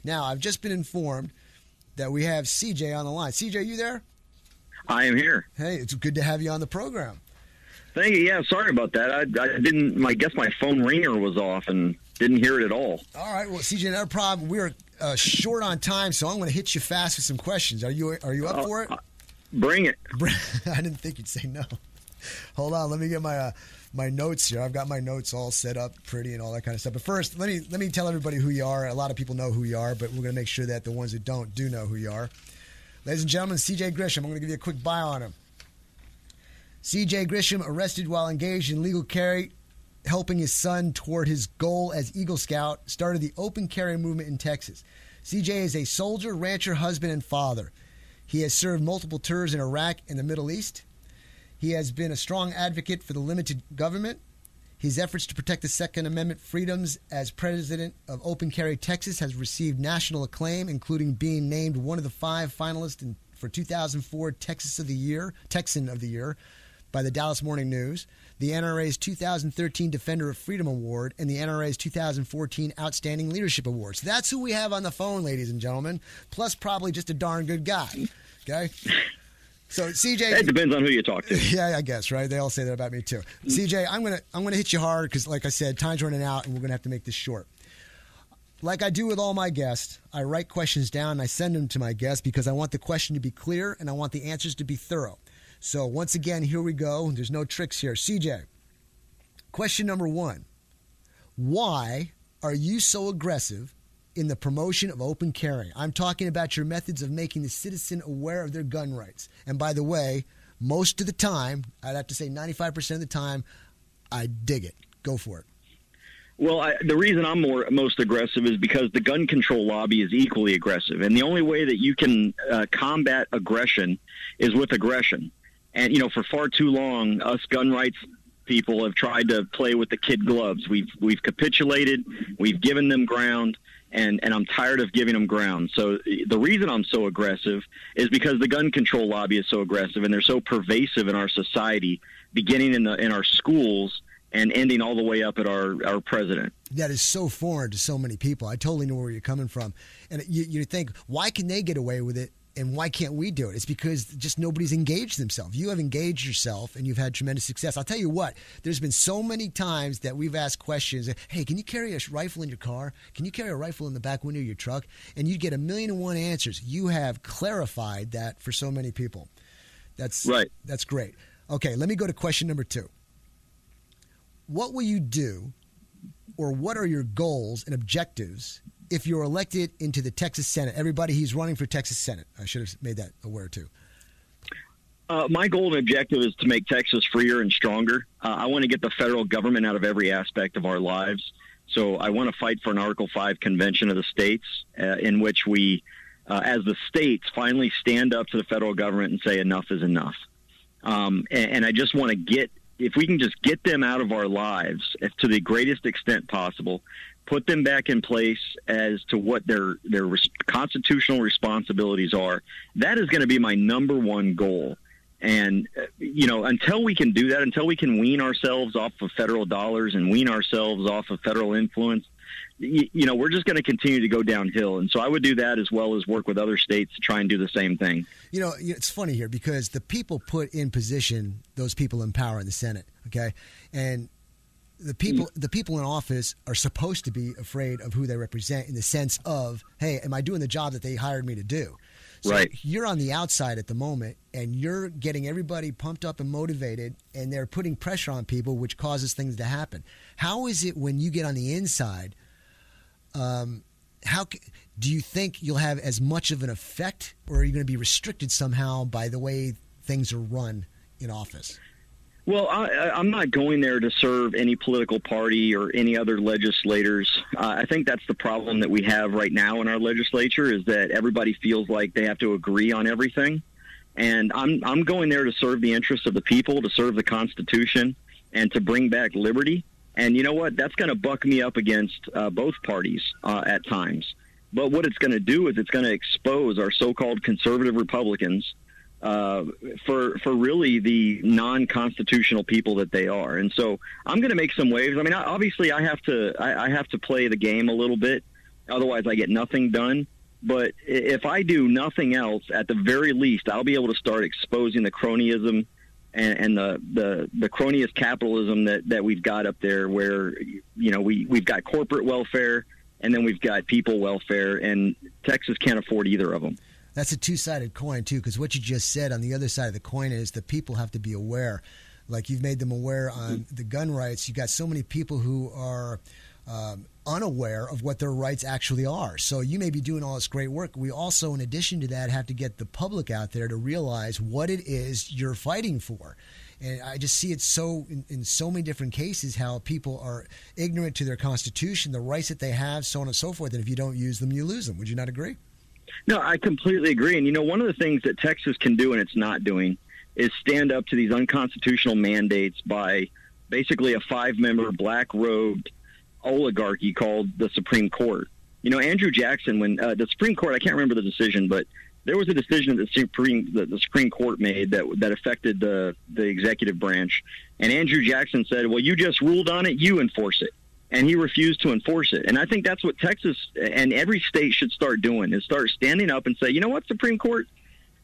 Now, I've just been informed that we have CJ on the line. CJ, you there? I am here. Hey, it's good to have you on the program. Thank you. Yeah, sorry about that. I didn't. I guess my phone ringer was off and didn't hear it at all. All right. Well, CJ, not a problem. We're short on time, so I'm going to hit you fast with some questions. Are you up for it? Bring it. I didn't think you'd say no. Hold on. Let me get my notes here. I've got my notes all set up pretty and all that kind of stuff. But first, let me tell everybody who you are. A lot of people know who you are, but we're going to make sure that the ones that don't do know who you are. Ladies and gentlemen, CJ Grisham. I'm going to give you a quick bio on him. CJ Grisham arrested while engaged in legal carry, helping his son toward his goal as Eagle Scout, started the open carry movement in Texas. CJ is a soldier, rancher, husband, and father. He has served multiple tours in Iraq and the Middle East. He has been a strong advocate for the limited government. His efforts to protect the Second Amendment freedoms as president of Open Carry Texas has received national acclaim, including being named one of the 5 finalists for 2004 Texan of the Year by the Dallas Morning News, the NRA's 2013 Defender of Freedom Award, and the NRA's 2014 Outstanding Leadership Award. So that's who we have on the phone, ladies and gentlemen, plus probably just a darn good guy. Okay? So, CJ... It depends on who you talk to. Yeah, I guess, right? They all say that about me, too. CJ, I'm gonna hit you hard because, like I said, time's running out, and we're going to have to make this short. Like I do with all my guests, I write questions down, and I send them to my guests because I want the question to be clear, and I want the answers to be thorough. So, once again, here we go. There's no tricks here. CJ, question number 1. Why are you so aggressive in the promotion of open carry? I'm talking about your methods of making the citizen aware of their gun rights. And by the way, most of the time, I'd have to say 95% of the time, I dig it. Go for it. Well, the reason I'm most aggressive is because the gun control lobby is equally aggressive. And the only way that you can combat aggression is with aggression. And, for far too long, us gun rights people have tried to play with the kid gloves. We've capitulated. We've given them ground. And I'm tired of giving them ground. So the reason I'm so aggressive is because the gun control lobby is so aggressive, and they're so pervasive in our society, beginning in our schools and ending all the way up at our president. That is so foreign to so many people. I totally know where you're coming from. And you think, why can they get away with it? And why can't we do it? It's because just nobody's engaged themselves. You have engaged yourself, and you've had tremendous success. I'll tell you what, there's been so many times that we've asked questions. Hey, can you carry a rifle in your car? Can you carry a rifle in the back window of your truck? And you get 1,000,001 answers. You have clarified that for so many people. That's right. That's great. Okay, let me go to question number 2. What will you do, or what are your goals and objectives if you're elected into the Texas Senate? Everybody, he's running for Texas Senate. I should have made that aware, too. My goal and objective is to make Texas freer and stronger. I want to get the federal government out of every aspect of our lives. So I want to fight for an Article 5 convention of the states in which we, as the states, finally stand up to the federal government and say enough is enough. And I just want to if we can just get them out of our lives to the greatest extent possible, put them back in place as to what their constitutional responsibilities are, that is going to be my number one goal. And, until we can do that, until we can wean ourselves off of federal dollars and wean ourselves off of federal influence, we're just going to continue to go downhill. And so I would do that as well as work with other states to try and do the same thing. It's funny here because the people put in position those people in power in the Senate, okay? And the people in office are supposed to be afraid of who they represent in the sense of, hey, am I doing the job that they hired me to do? So right. You're on the outside at the moment, and you're getting everybody pumped up and motivated, and they're putting pressure on people, which causes things to happen. How is it when you get on the inside? Do you think you'll have as much of an effect, or are you going to be restricted somehow by the way things are run in office? Well, I'm not going there to serve any political party or any other legislators. I think that's the problem that we have right now in our legislature is that everybody feels like they have to agree on everything. And I'm going there to serve the interests of the people, to serve the Constitution, and to bring back liberty. And you know what? That's going to buck me up against both parties at times. But what it's going to do is it's going to expose our so-called conservative Republicans for really the non-constitutional people that they are. And so I'm going to make some waves. I mean, obviously I have to play the game a little bit. Otherwise, I get nothing done. But if I do nothing else, at the very least, I'll be able to start exposing the cronyism and the cronyist capitalism that we've got up there, where we've got corporate welfare and then we've got people welfare, and Texas can't afford either of them. That's a two-sided coin too, because what you just said on the other side of the coin is the people have to be aware. Like you've made them aware on the gun rights. You got so many people who are unaware of what their rights actually are. So you may be doing all this great work. We also, in addition to that, have to get the public out there to realize what it is you're fighting for. And I just see it in so many different cases how people are ignorant to their Constitution, the rights that they have, so on and so forth. And if you don't use them, you lose them. Would you not agree? No, I completely agree. And, one of the things that Texas can do and it's not doing is stand up to these unconstitutional mandates by basically a 5-member black-robed oligarchy called the Supreme Court. Andrew Jackson, when the Supreme Court, I can't remember the decision, but there was a decision that the Supreme Court made that affected the executive branch. And Andrew Jackson said, well, you just ruled on it, you enforce it. And he refused to enforce it. And I think that's what Texas and every state should start doing, is start standing up and say, you know what, Supreme Court,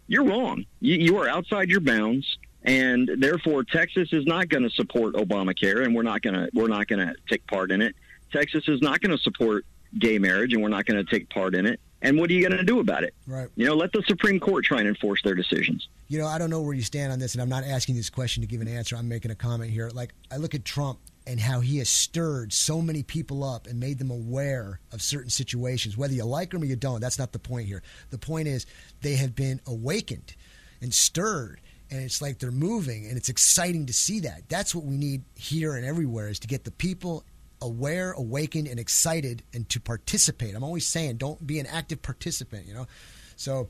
you're wrong. You are outside your bounds. And therefore, Texas is not going to support Obamacare, and we're not going to take part in it. Texas is not going to support gay marriage, and we're not going to take part in it. And what are you going to do about it? Right. Let the Supreme Court try and enforce their decisions. I don't know where you stand on this, and I'm not asking this question to give an answer. I'm making a comment here. Like, I look at Trump and how he has stirred so many people up and made them aware of certain situations. Whether you like them or you don't, that's not the point here. The point is they have been awakened and stirred, and it's like they're moving, and it's exciting to see that. That's what we need here and everywhere, is to get the people aware, awakened, and excited, and to participate. I'm always saying, don't be an active participant, So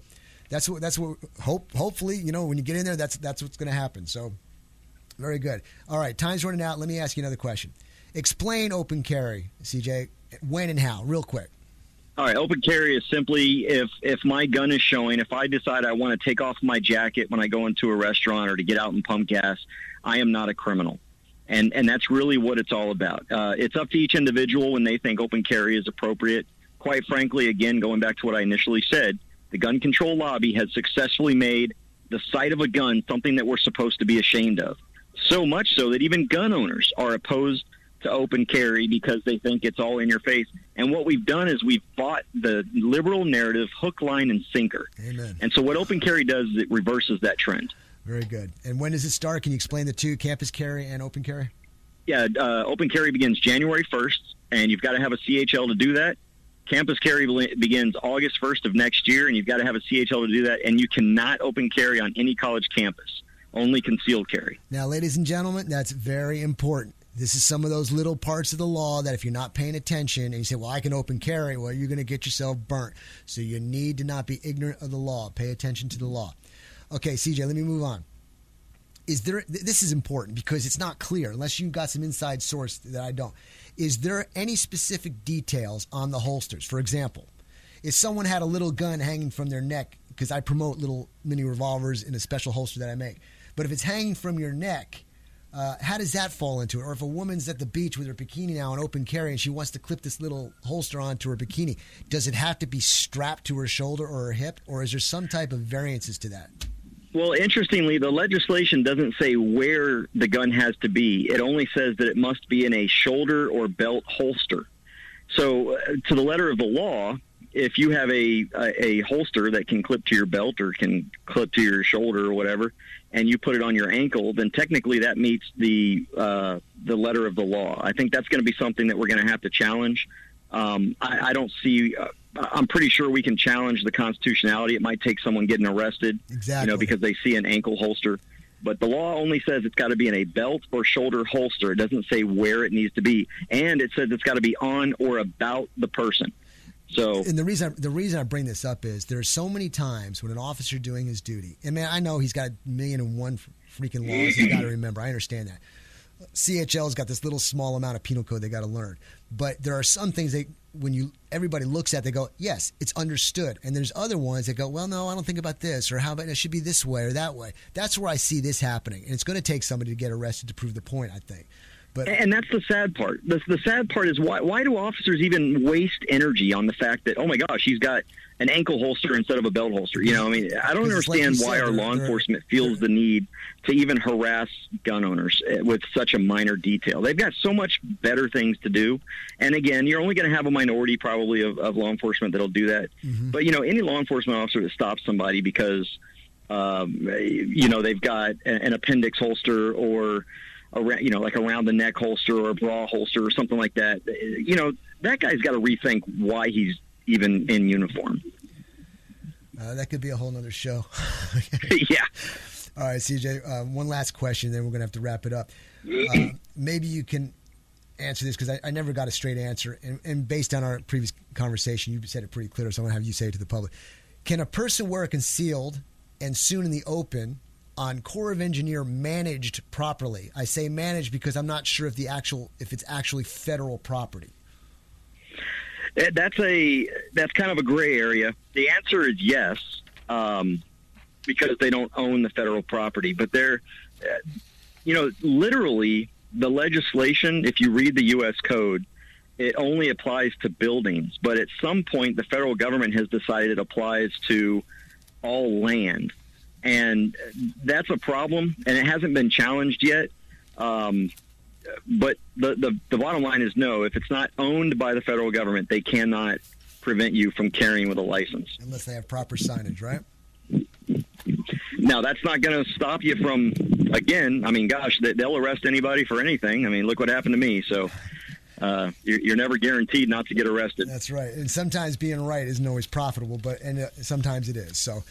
that's what hopefully, when you get in there, that's what's going to happen. So very good. All right, time's running out. Let me ask you another question. Explain open carry, CJ. When and how, real quick. All right, open carry is simply if my gun is showing, if I decide I want to take off my jacket when I go into a restaurant or to get out and pump gas, I am not a criminal. And that's really what it's all about. It's up to each individual when they think open carry is appropriate. Quite frankly, again, going back to what I initially said, the gun control lobby has successfully made the sight of a gun something that we're supposed to be ashamed of. So much so that even gun owners are opposed to open carry because they think it's all in your face. And what we've done is we've bought the liberal narrative hook, line, and sinker. Amen. And so what open carry does is it reverses that trend. Very good. And when does it start? Can you explain the two, campus carry and open carry? Yeah, open carry begins January 1st, and you've got to have a CHL to do that. Campus carry begins August 1st of next year, and you've got to have a CHL to do that. And you cannot open carry on any college campus, only concealed carry. Now, ladies and gentlemen, that's very important. This is some of those little parts of the law that if you're not paying attention and you say, well, I can open carry, well, you're going to get yourself burnt. So you need to not be ignorant of the law. Pay attention to the law. Okay, CJ, let me move on. This is important because it's not clear unless you've got some inside source that I don't. Is there any specific details on the holsters? For example, if someone had a little gun hanging from their neck, because I promote little mini revolvers in a special holster that I make, but if it's hanging from your neck, how does that fall into it? Or if a woman's at the beach with her bikini now and open carry and she wants to clip this little holster onto her bikini, does it have to be strapped to her shoulder or her hip, or is there some type of variances to that? Well, interestingly, the legislation doesn't say where the gun has to be. It only says that it must be in a shoulder or belt holster. So to the letter of the law, if you have a holster that can clip to your belt or can clip to your shoulder or whatever, and you put it on your ankle, then technically that meets the letter of the law. I think that's going to be something that we're going to have to challenge. I don't see. I'm pretty sure we can challenge the constitutionality. It might take someone getting arrested, exactly, because they see an ankle holster. But the law only says it's got to be in a belt or shoulder holster. It doesn't say where it needs to be, and it says it's got to be on or about the person. So, and the reason I bring this up is there's so many times when an officer doing his duty, and man, I know he's got 1,000,001 freaking laws he's got to remember. I understand that. CHL's got this little small amount of penal code they got to learn, but there are some things when everybody looks at, they go, yes, it's understood. And there's other ones that go, well, no, I don't think about this, or how about it should be this way or that way. That's where I see this happening, and it's going to take somebody to get arrested to prove the point, I think. And that's the sad part. The sad part is why do officers even waste energy on the fact that, oh my gosh, he's got an ankle holster instead of a belt holster? You know, I mean, I don't understand why our law enforcement feels the need to even harass gun owners with such a minor detail. They've got so much better things to do. And again, you're only going to have a minority probably of law enforcement that'll do that. Mm-hmm. But, you know, any law enforcement officer that stops somebody because, you know, they've got an appendix holster or you know, like around the neck holster or a bra holster or something like that, you know, that guy's got to rethink why he's even in uniform. That could be a whole nother show. Yeah. All right, CJ, one last question, then we're going to have to wrap it up. Maybe you can answer this because I never got a straight answer. And based on our previous conversation, you said it pretty clear, so I'm going to have you say it to the public. Can a person wear concealed and soon in the open on Corps of Engineer managed properly? I say managed because I'm not sure if it's actually federal property. That's kind of a gray area. The answer is yes, because they don't own the federal property. But they're, you know, literally the legislation, if you read the U.S. Code, it only applies to buildings. But at some point, the federal government has decided it applies to all land. And that's a problem, and it hasn't been challenged yet. But the bottom line is no. If it's not owned by the federal government, they cannot prevent you from carrying with a license. Unless they have proper signage, right? Now, that's not going to stop you from, again, I mean, gosh, they'll arrest anybody for anything. I mean, look what happened to me. So you're never guaranteed not to get arrested. That's right. And sometimes being right isn't always profitable, but sometimes it is. So.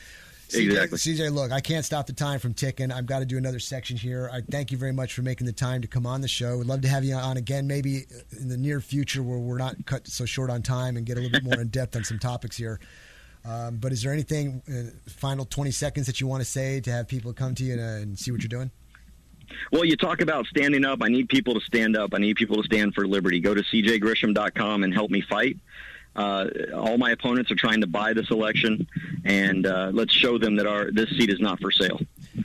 Exactly. CJ, look, I can't stop the time from ticking. I've got to do another section here. I thank you very much for making the time to come on the show. We'd love to have you on again, maybe in the near future where we're not cut so short on time and get a little bit more in depth on some topics here. But is there anything, final 20 seconds that you want to say to have people come to you and see what you're doing? Well, you talk about standing up. I need people to stand up. I need people to stand for liberty. Go to cjgrisham.com and help me fight. All my opponents are trying to buy this election, and let's show them that this seat is not for sale.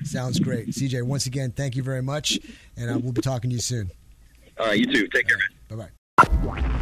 Sounds great. CJ, once again, thank you very much, and we'll be talking to you soon. All right, you too. Take care, man. Bye-bye.